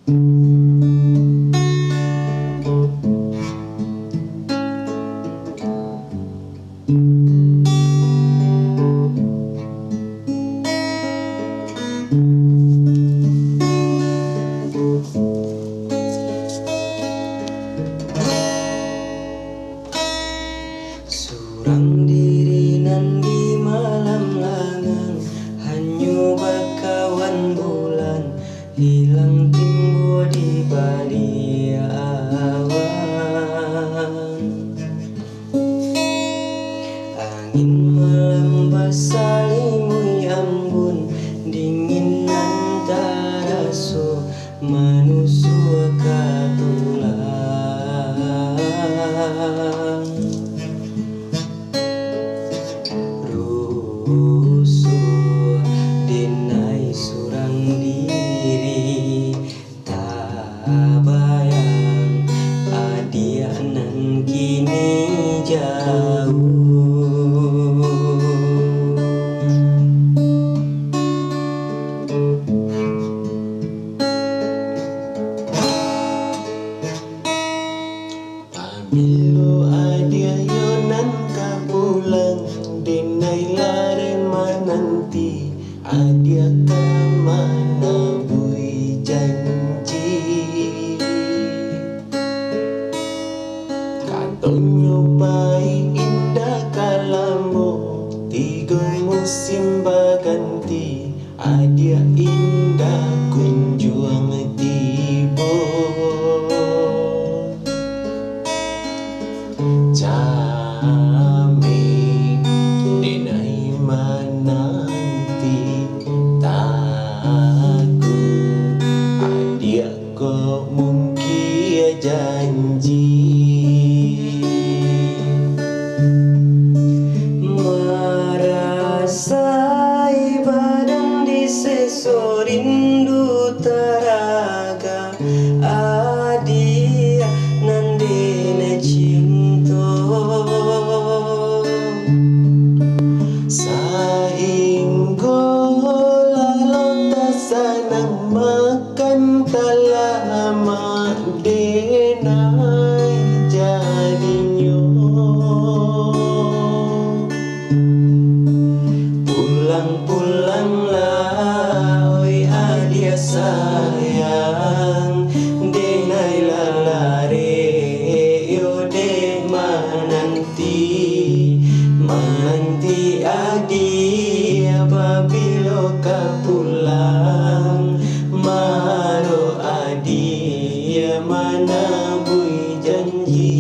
Surang diri nan di malam langang, hanyu bakawan bulan, hilang timbul di balik awan. Angin malam basalimui ambun, dingin nan taraso manusia katulang. Rusuh dinai surang diri, tak bayang adia nan kini jauh. Pamilo adia yonan kapulang, dinai lare mananti, adia kamana bui janji. Katonyo pai indah kalamo, tiga musim baganti, adia indah kunjuang tibo. Jami dinai mananti, takut adia ko mungkin janji. Merasai badan di seso rindu taraga, adia nandine cinta. Sainggo lalota sanang makan talama, denai jadinyo. Pulang-pulanglah oi adia sayang, denai lalare yo de mananti adia babilo ka pulang, malo adia mana bui janji.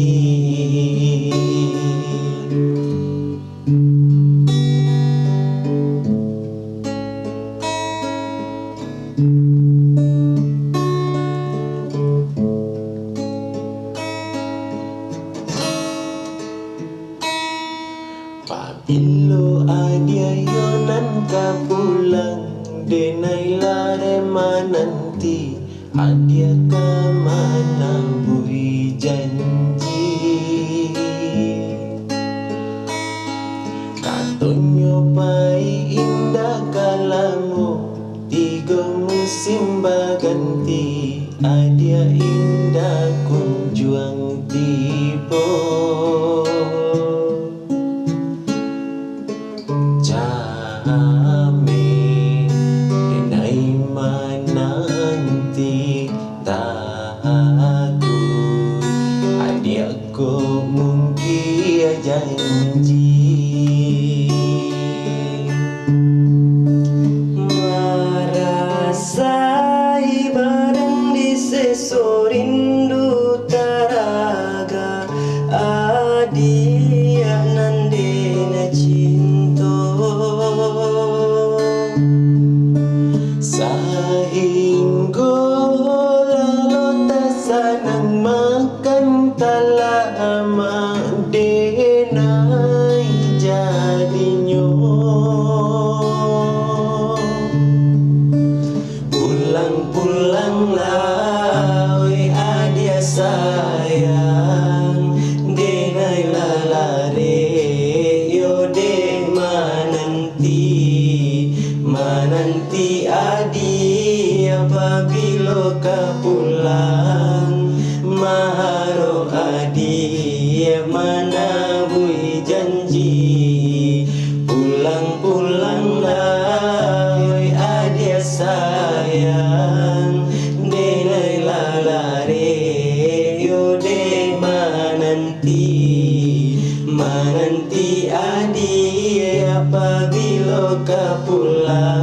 Pabilo adia yonan kapulang, denai lare mananti, adia kamana bui janji. Katonyo pai indah kalamo, tiga musim baganti, adia indah kunjuang tibo. Jami dinai mananti, takut adia ko mungkin janji. Merasai badan di seso rindu taraga, adia nandine cinta. dia menabui janji. Pulang-pulanglah oi adik sayang, denai lalare yo de menanti adik apabila kau pulang.